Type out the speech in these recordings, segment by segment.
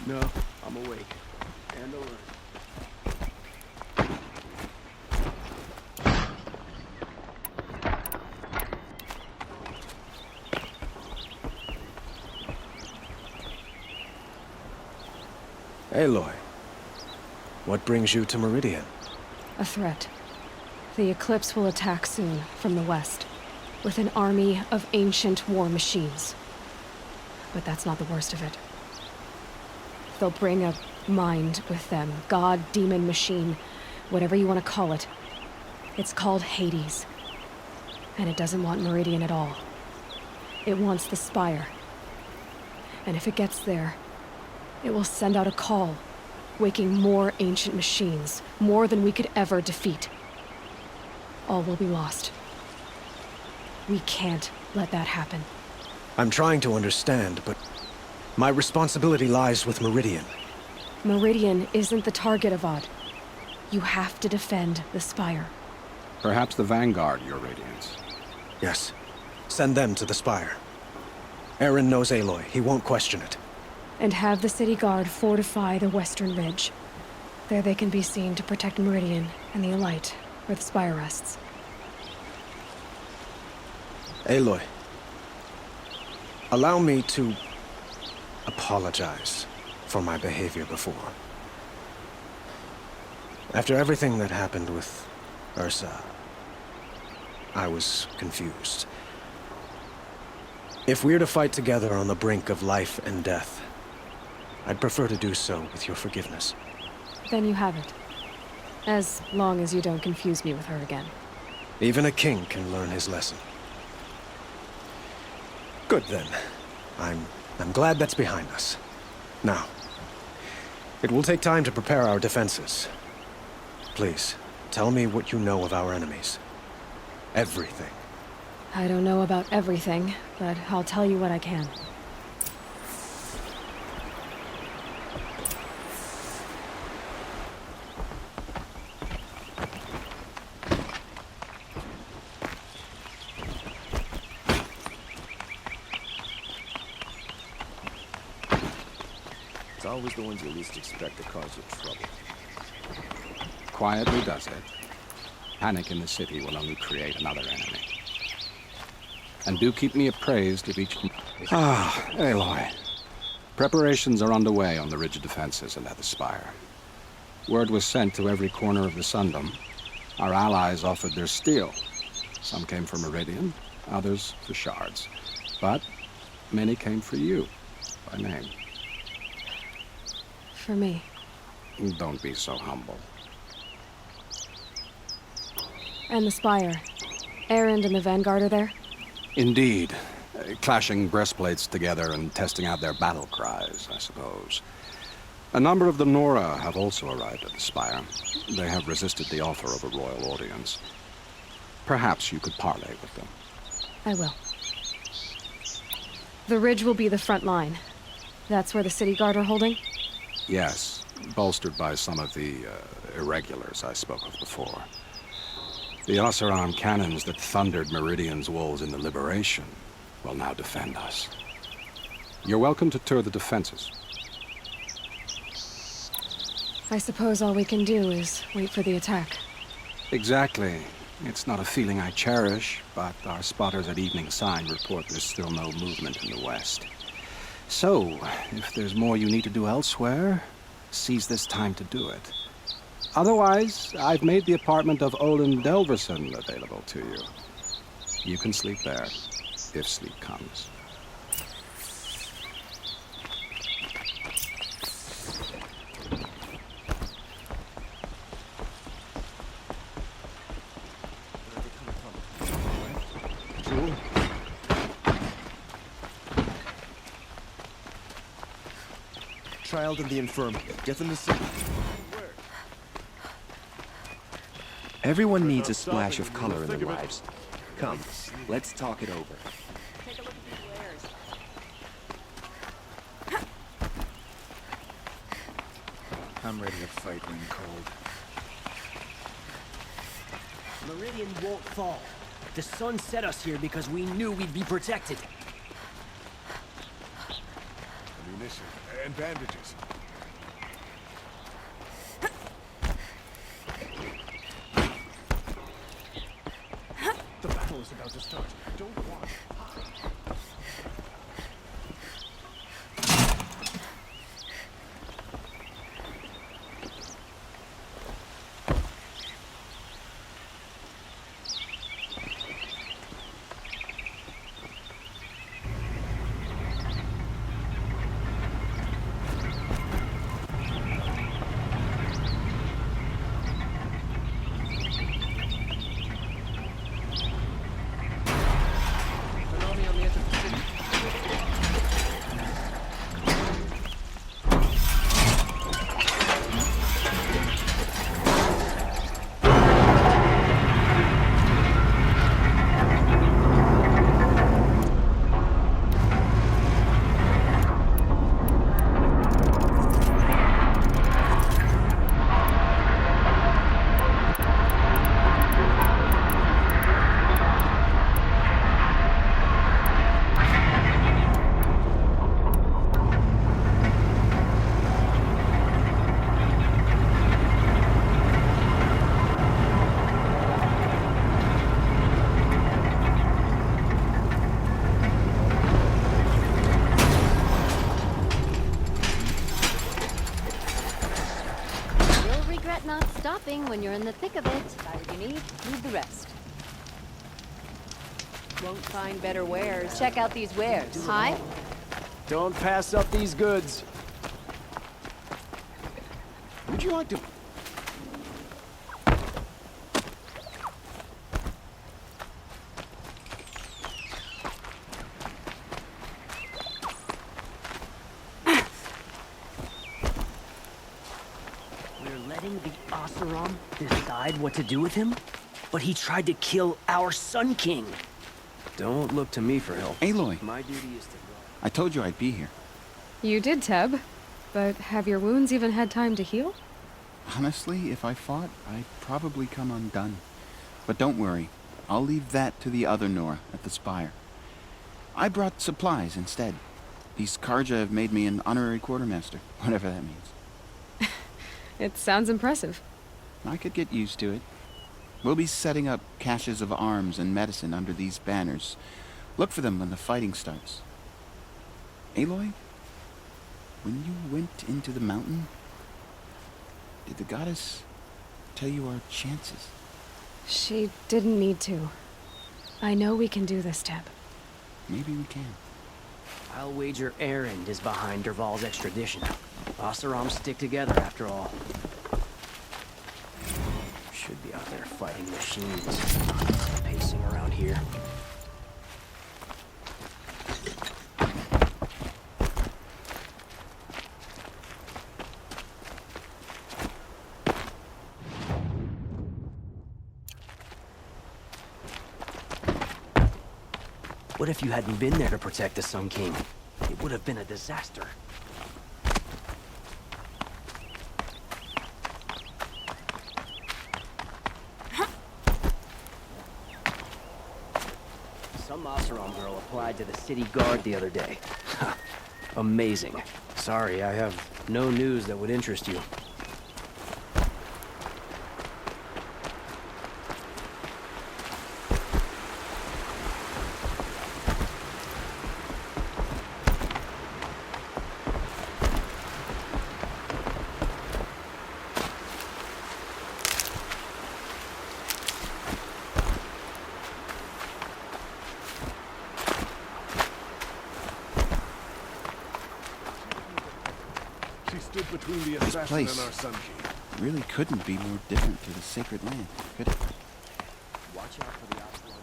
No, I'm awake. And alert. Aloy, what brings you to Meridian? A threat. The Eclipse will attack soon, from the west, with an army of ancient war machines. But that's not the worst of it. They'll bring a mind with them, god, demon, machine, whatever you want to call it. It's called Hades. And it doesn't want Meridian at all. It wants the Spire. And if it gets there, it will send out a call, waking more ancient machines, more than we could ever defeat. All will be lost. We can't let that happen. I'm trying to understand, but my responsibility lies with Meridian. Meridian isn't the target, Avad. You have to defend the Spire. Perhaps the Vanguard, Your Radiance. Yes. Send them to the Spire. Aaron knows Aloy. He won't question it. And have the City Guard fortify the Western Ridge. There they can be seen to protect Meridian and the Elite, where the Spire rests. Aloy, allow me to apologize for my behavior before. After everything that happened with Ursa, I was confused. If we're to fight together on the brink of life and death, I'd prefer to do so with your forgiveness. Then you have it. As long as you don't confuse me with her again. Even a king can learn his lesson. Good then. I'm glad that's behind us. Now, it will take time to prepare our defenses. Please, tell me what you know of our enemies. Everything. I don't know about everything, but I'll tell you what I can. It's always the ones you least expect to cause you trouble. Quietly does it. Panic in the city will only create another enemy. And do keep me appraised of each... Aloy. Preparations are underway on the ridge defenses and at the Spire. Word was sent to every corner of the Sundom. Our allies offered their steel. Some came for Meridian, others for shards. But many came for you, by name. For me. Don't be so humble. And the Spire. Erend and the Vanguard are there? Indeed. Clashing breastplates together and testing out their battle cries, I suppose. A number of the Nora have also arrived at the Spire. They have resisted the offer of a royal audience. Perhaps you could parley with them. I will. The ridge will be the front line. That's where the City Guard are holding? Yes, bolstered by some of the irregulars I spoke of before. The Oseram cannons that thundered Meridian's walls in the Liberation will now defend us. You're welcome to tour the defenses. I suppose all we can do is wait for the attack. Exactly. It's not a feeling I cherish, but our spotters at Evening Sign report there's still no movement in the west. So, if there's more you need to do elsewhere, seize this time to do it. Otherwise, I've made the apartment of Olin Delverson available to you. You can sleep there, if sleep comes. Child and the infirm. Get them to sleep. Everyone needs a splash of color in their lives. Come, let's talk it over. I'm ready to fight when cold. Meridian won't fall. The sun set us here because we knew we'd be protected. ammunition and bandages. The battle is about to start. Don't walk. You'll regret not stopping when you're in the thick of it. Whatever you need the rest. Won't find better wares. Check out these wares. Hi. Don't pass up these goods. Would you like to... We're letting the Oseram decide what to do with him? But he tried to kill our Sun King. Don't look to me for help. Aloy, My duty is to guard. I told you I'd be here. You did, Teb. But have your wounds even had time to heal? Honestly, if I fought, I'd probably come undone. But don't worry. I'll leave that to the other Nora at the Spire. I brought supplies instead. These Karja have made me an honorary quartermaster, whatever that means. It sounds impressive. I could get used to it. We'll be setting up caches of arms and medicine under these banners. Look for them when the fighting starts. Aloy, when you went into the mountain, did the goddess tell you our chances? She didn't need to. I know we can do this, Teb. Maybe we can. I'll wager Erend is behind Dervahl's extradition. Oseram stick together after all. Should be out there fighting machines. Pacing around here. What if you hadn't been there to protect the Sun King? It would have been a disaster. Some Oseram girl applied to the city guard the other day. Amazing. Sorry, I have no news that would interest you. She stood between the assassin place. and our Sun King. Really couldn't be more different to the sacred land, could it? Watch out for the Oseram.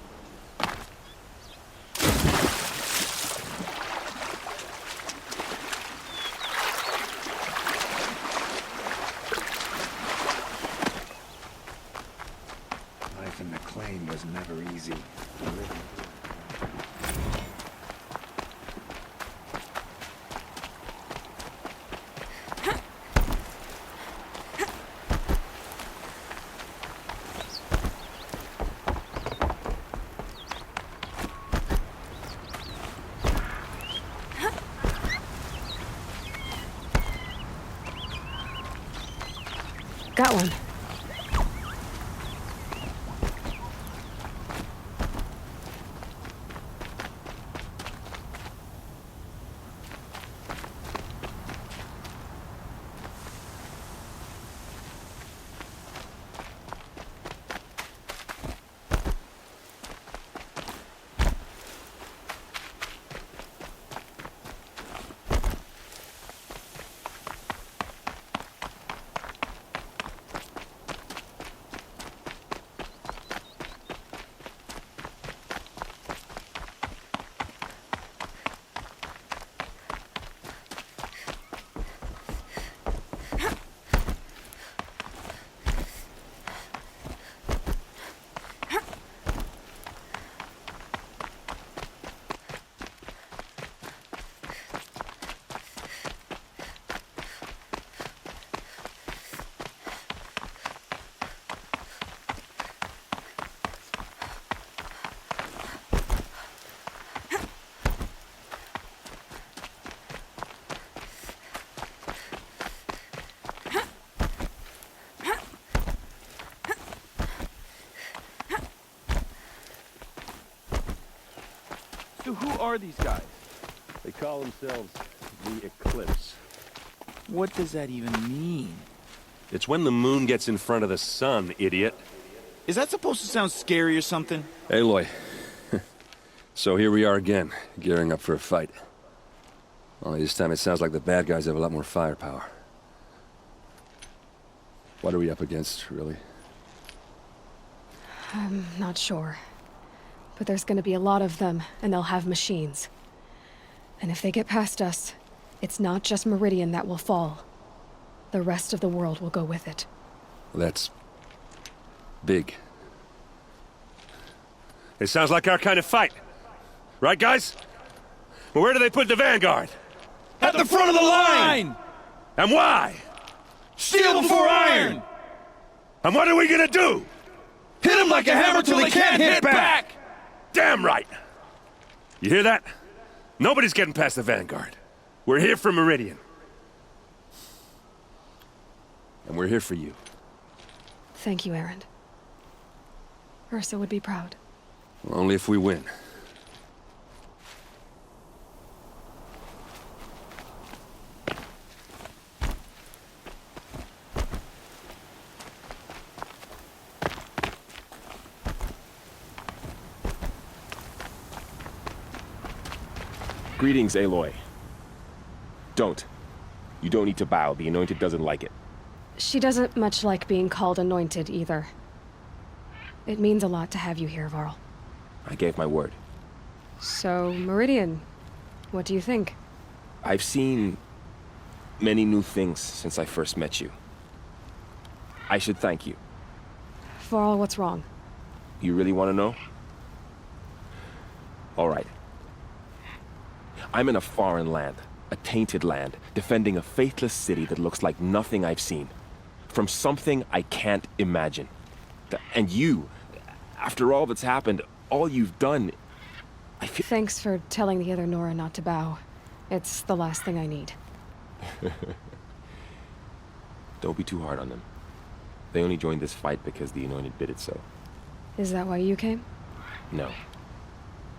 Life in the claim was never easy. Got one. So who are these guys? They call themselves the Eclipse. What does that even mean? It's when the moon gets in front of the sun, idiot. Is that supposed to sound scary or something? Aloy. So here we are again, gearing up for a fight. Only this time it sounds like the bad guys have a lot more firepower. What are we up against, really? I'm not sure. But there's gonna be a lot of them, and they'll have machines. And if they get past us, it's not just Meridian that will fall. The rest of the world will go with it. That's big. It sounds like our kind of fight. Right, guys? Well, where do they put the Vanguard? At the front of the line! And why? Steel before iron! And what are we gonna do? Hit them like a hammer till they can't hit back! Damn right! You hear that? Nobody's getting past the Vanguard. We're here for Meridian. And we're here for you. Thank you, Erend. Ursa would be proud. Well, only if we win. Greetings, Aloy. Don't. You don't need to bow. The Anointed doesn't like it. She doesn't much like being called anointed, either. It means a lot to have you here, Varl. I gave my word. So, Meridian, what do you think? I've seen many new things since I first met you. I should thank you. Varl, what's wrong? You really want to know? All right. I'm in a foreign land, a tainted land, defending a faithless city that looks like nothing I've seen. From something I can't imagine. And you, after all that's happened, all you've done, I feel... Thanks for telling the other Nora not to bow. It's the last thing I need. Don't be too hard on them. They only joined this fight because the Anointed bid it so. Is that why you came? No.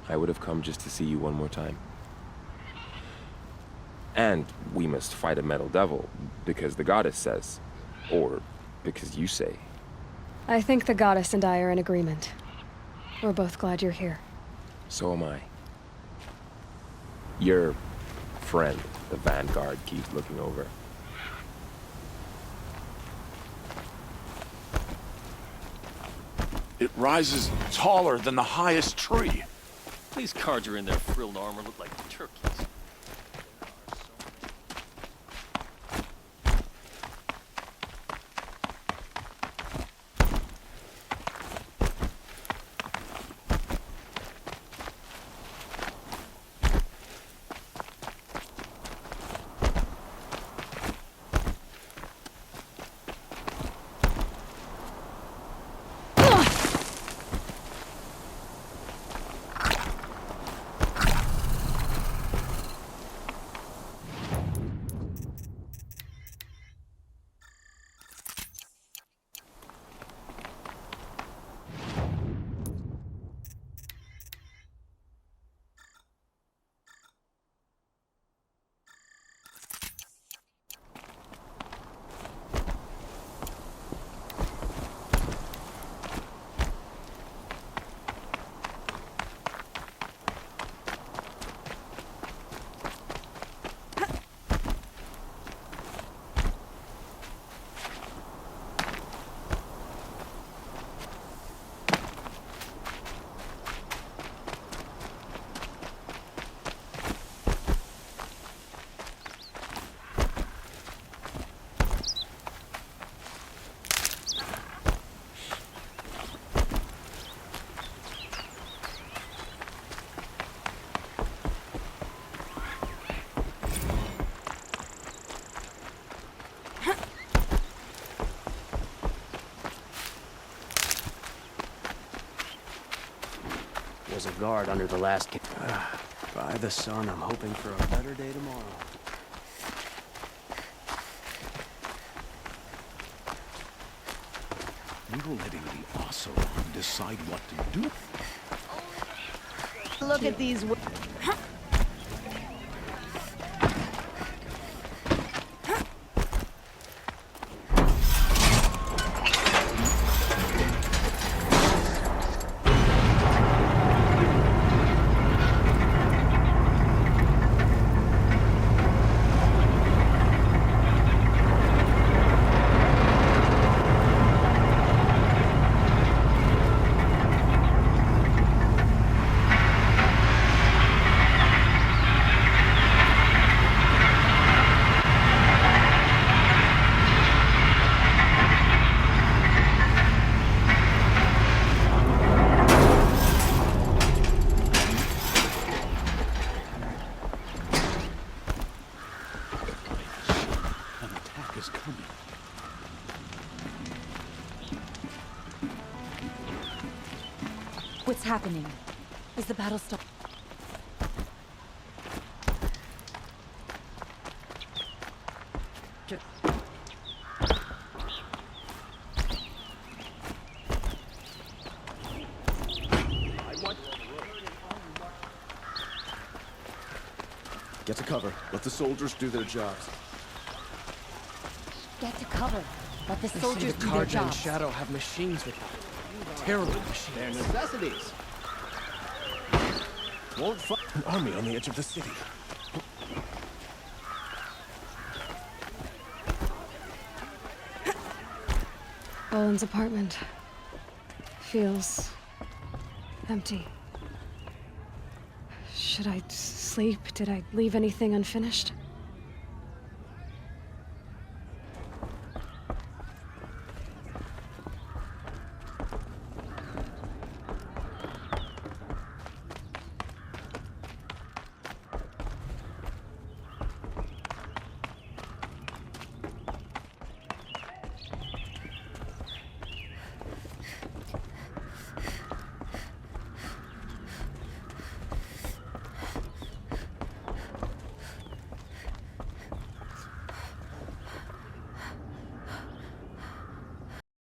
I would have come just to see you one more time. And we must fight a metal devil, because the goddess says. Or because you say. I think the goddess and I are in agreement. We're both glad you're here. So am I. Your friend, the Vanguard, keeps looking over. It rises taller than the highest tree. These guards are in their frilled armor look like turkeys. guard under the last... By the sun, I'm hoping for a better day tomorrow. We were letting the Oseram decide what to do. Look at these... What's happening? Is the battle stop? Get to cover. Let the soldiers do their jobs. Get to cover. Let the soldiers the do their Carja and jobs. Shadow have machines with them. Terrible machines. They're necessities. Won't fight an army on the edge of the city. Boland's apartment feels empty. Should I sleep? Did I leave anything unfinished?